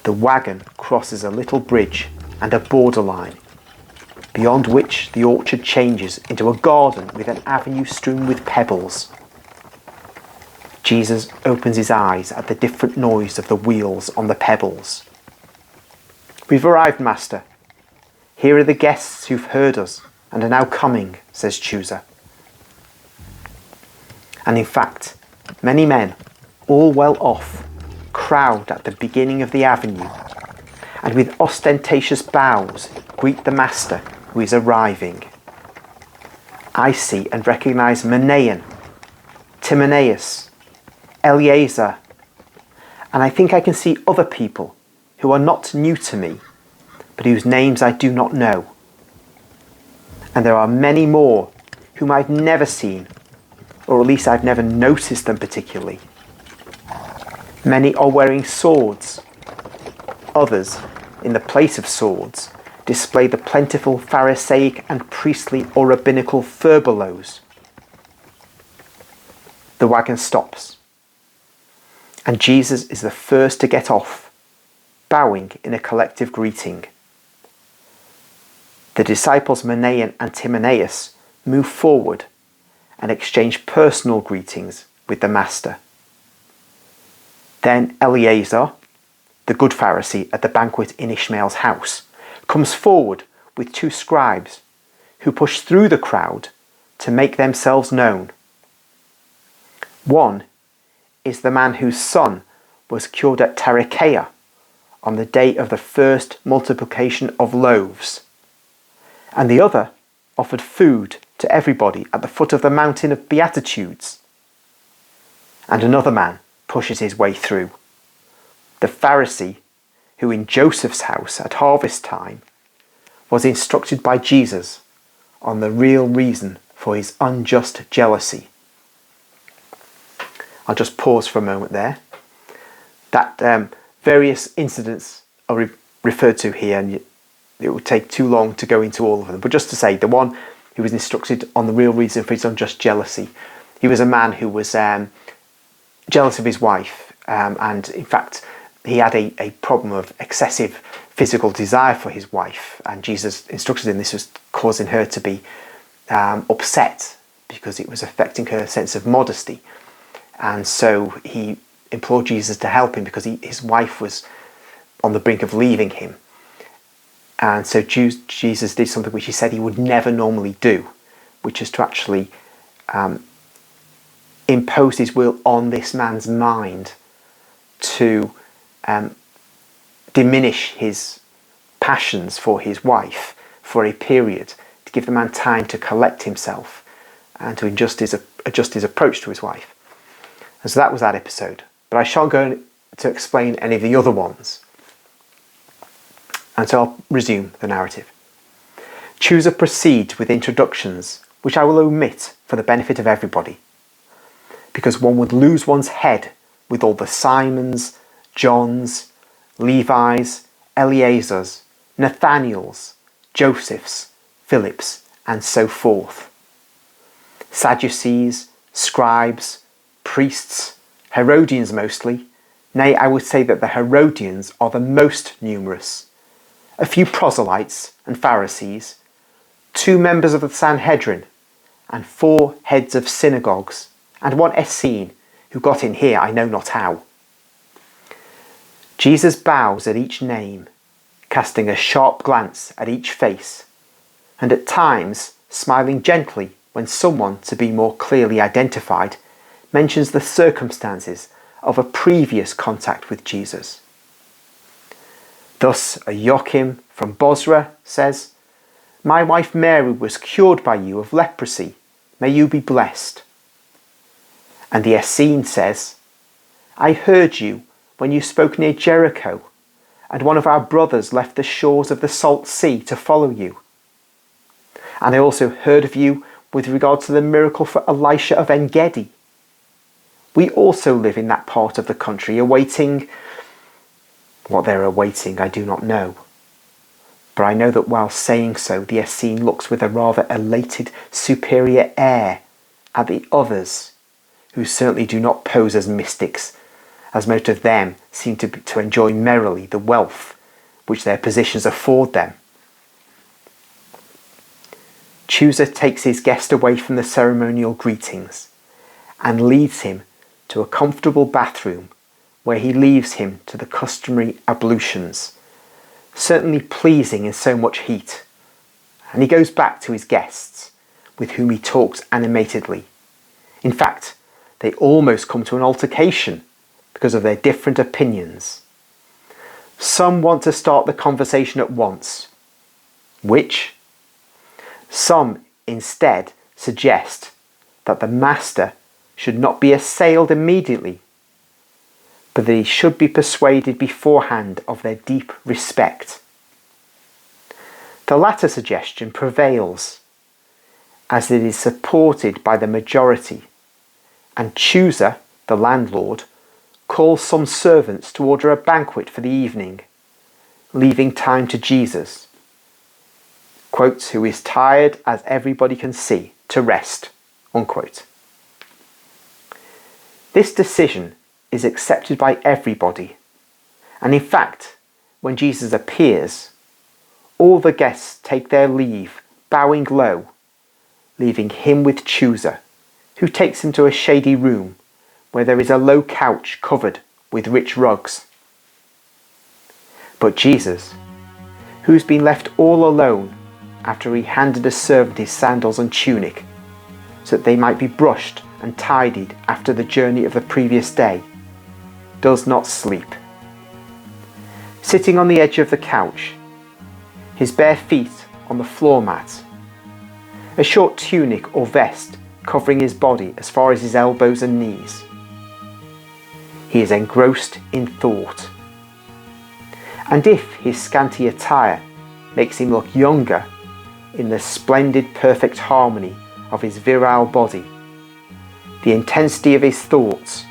The wagon crosses a little bridge and a borderline, beyond which the orchard changes into a garden with an avenue strewn with pebbles. Jesus opens his eyes at the different noise of the wheels on the pebbles. "We've arrived, Master. Here are the guests who've heard us and are now coming," says Chuza. And in fact, many men, all well off, crowd at the beginning of the avenue and with ostentatious bows greet the Master who is arriving. I see and recognise Manaen, Timaeus, Eleazar, and I think I can see other people who are not new to me, but whose names I do not know. And there are many more whom I've never seen, or at least I've never noticed them particularly. Many are wearing swords. Others, in the place of swords, display the plentiful Pharisaic and priestly or rabbinical furbelows. The wagon stops, and Jesus is the first to get off, bowing in a collective greeting. The disciples Manaen and Timaeus move forward and exchange personal greetings with the Master. Then Eleazar, the good Pharisee at the banquet in Ishmael's house, comes forward with two scribes who push through the crowd to make themselves known. One is the man whose son was cured at Tarichaea on the day of the first multiplication of loaves, and the other offered food to everybody at the foot of the mountain of Beatitudes. And another man pushes his way through, the Pharisee who in Joseph's house at harvest time was instructed by Jesus on the real reason for his unjust jealousy. I'll just pause for a moment there. That various incidents are referred to here, and it would take too long to go into all of them. But just to say, the one who was instructed on the real reason for his unjust jealousy, he was a man who was jealous of his wife, and in fact he had a problem of excessive physical desire for his wife, and Jesus instructed him this was causing her to be upset because it was affecting her sense of modesty. And so he implored Jesus to help him because his wife was on the brink of leaving him. And so Jesus did something which he said he would never normally do, which is to actually impose his will on this man's mind to diminish his passions for his wife for a period, to give the man time to collect himself and to adjust his approach to his wife. And so that was that episode. But I shan't go to explain any of the other ones. And so I'll resume the narrative. Chuza proceeds with introductions, which I will omit for the benefit of everybody, because one would lose one's head with all the Simons, Johns, Levis, Eleazars, Nathaniels, Josephs, Philips, and so forth. Sadducees, scribes, priests, Herodians mostly. Nay, I would say that the Herodians are the most numerous. A few proselytes and Pharisees, 2 members of the Sanhedrin, and 4 heads of synagogues, and 1 Essene, who got in here I know not how. Jesus bows at each name, casting a sharp glance at each face, and at times smiling gently when someone, to be more clearly identified, mentions the circumstances of a previous contact with Jesus. Thus, a Joachim from Bosra says, "My wife Mary was cured by you of leprosy. May you be blessed." And the Essene says, "I heard you when you spoke near Jericho, and one of our brothers left the shores of the Salt Sea to follow you. And I also heard of you with regard to the miracle for Elisha of En-Gedi. We also live in that part of the country, awaiting..." What they're awaiting, I do not know. But I know that while saying so, the Essene looks with a rather elated, superior air at the others, who certainly do not pose as mystics, as most of them seem to enjoy merrily the wealth which their positions afford them. Chuza takes his guest away from the ceremonial greetings and leads him to a comfortable bathroom where he leaves him to the customary ablutions, certainly pleasing in so much heat, and he goes back to his guests, with whom he talks animatedly. In fact, they almost come to an altercation because of their different opinions. Some want to start the conversation at once, which some instead suggest that the master should not be assailed immediately, but that he should be persuaded beforehand of their deep respect. The latter suggestion prevails, as it is supported by the majority, and Chuza, the landlord, calls some servants to order a banquet for the evening, leaving time to Jesus, quotes, who is tired as everybody can see, to rest, unquote. This decision is accepted by everybody, and in fact, when Jesus appears, all the guests take their leave, bowing low, leaving him with Chuza, who takes him to a shady room where there is a low couch covered with rich rugs. But Jesus, who's been left all alone after he handed a servant his sandals and tunic, so that they might be brushed and tidied after the journey of the previous day, does not sleep. Sitting on the edge of the couch, his bare feet on the floor mat, a short tunic or vest covering his body as far as his elbows and knees, he is engrossed in thought. And if his scanty attire makes him look younger in the splendid perfect harmony of his virile body, the intensity of his thoughts,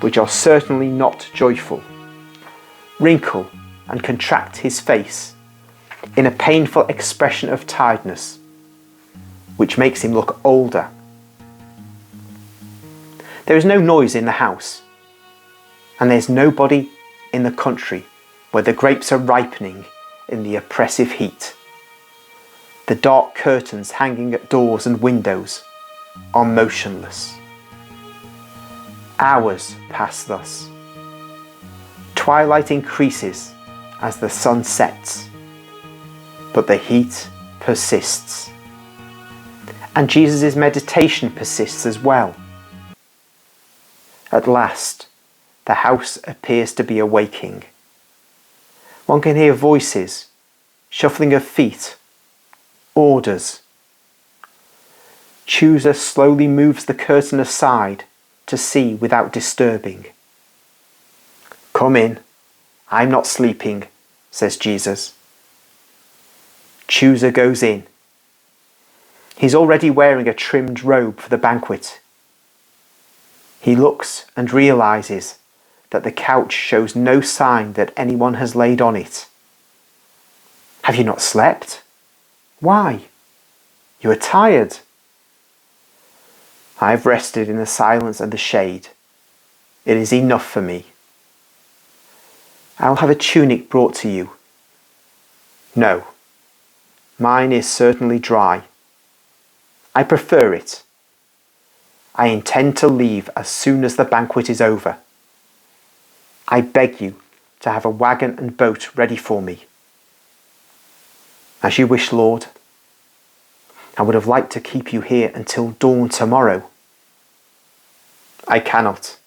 which are certainly not joyful, wrinkle and contract his face in a painful expression of tiredness, which makes him look older. There is no noise in the house, and there's nobody in the country where the grapes are ripening in the oppressive heat. The dark curtains hanging at doors and windows are motionless. Hours pass thus. Twilight increases as the sun sets, but the heat persists. And Jesus' meditation persists as well. At last, the house appears to be awaking. One can hear voices, shuffling of feet, orders. Chuza slowly moves the curtain aside to see without disturbing. "Come in, I'm not sleeping," says Jesus. Chuza goes in. He's already wearing a trimmed robe for the banquet. He looks and realizes that the couch shows no sign that anyone has laid on it. "Have you not slept? Why? You are tired." "I have rested in the silence and the shade. It is enough for me." "I'll have a tunic brought to you." "No, mine is certainly dry. I prefer it. I intend to leave as soon as the banquet is over. I beg you to have a wagon and boat ready for me." "As you wish, Lord. I would have liked to keep you here until dawn tomorrow." "I cannot.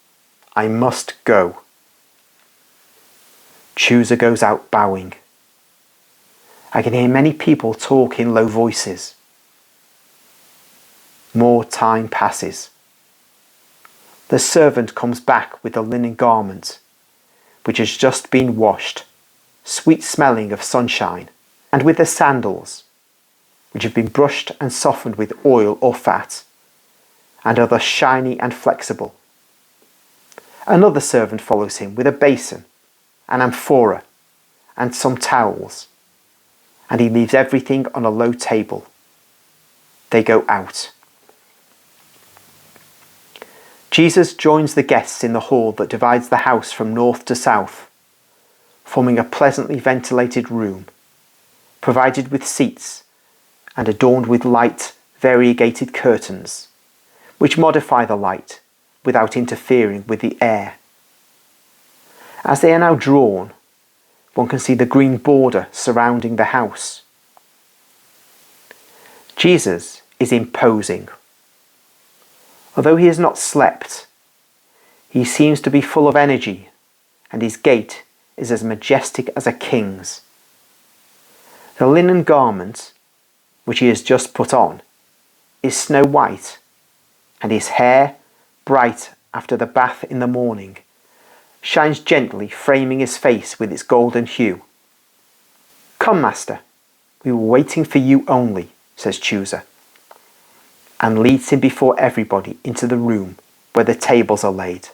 I must go." Chuza goes out bowing. I can hear many people talk in low voices. More time passes. The servant comes back with the linen garment, which has just been washed, sweet smelling of sunshine, and with the sandals, which have been brushed and softened with oil or fat, and are thus shiny and flexible. Another servant follows him with a basin, an amphora, and some towels, and he leaves everything on a low table. They go out. Jesus joins the guests in the hall that divides the house from north to south, forming a pleasantly ventilated room, provided with seats and adorned with light, variegated curtains, which modify the light without interfering with the air. As they are now drawn, one can see the green border surrounding the house. Jesus is imposing. Although he has not slept, he seems to be full of energy, and his gait is as majestic as a king's. The linen garment, which he has just put on, is snow white, and his hair, bright after the bath in the morning, shines gently, framing his face with its golden hue. "Come, master, we were waiting for you only," says Chuza, and leads him before everybody into the room where the tables are laid.